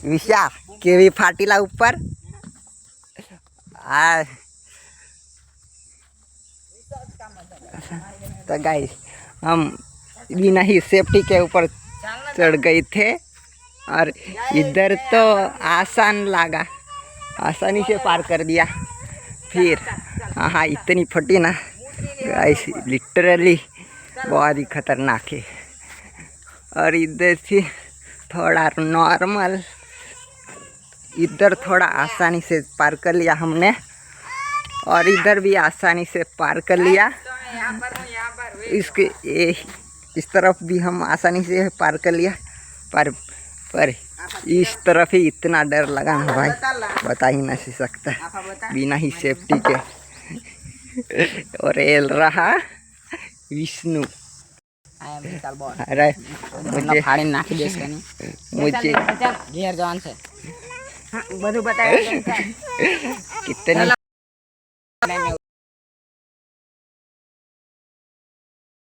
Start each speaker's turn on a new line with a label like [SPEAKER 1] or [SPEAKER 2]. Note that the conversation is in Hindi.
[SPEAKER 1] विशाल केवी फाटीला ऊपर आ तो गाइस हम बिना ही सेफ्टी के ऊपर चढ़ गए थे और इधर तो आसान लगा, आसानी से पार कर दिया। फिर हाँ इतनी फटी ना गाइस, लिटरली बहुत ही खतरनाक है। और इधर से थोड़ा नॉर्मल, इधर थोड़ा आसानी से पार कर लिया हमने और इधर भी आसानी से पार कर लिया। इसके इस तरफ भी हम आसानी से पार कर लिया, पर इस तरफ ही इतना डर लगा ना भाई, बता ही नहीं सकता बिना ही सेफ्टी के। और एल रहा विष्णु, अरे मुझे फाड़ी नाखी देश का नहीं, मुझे घेर जवान से बधु बताया कितने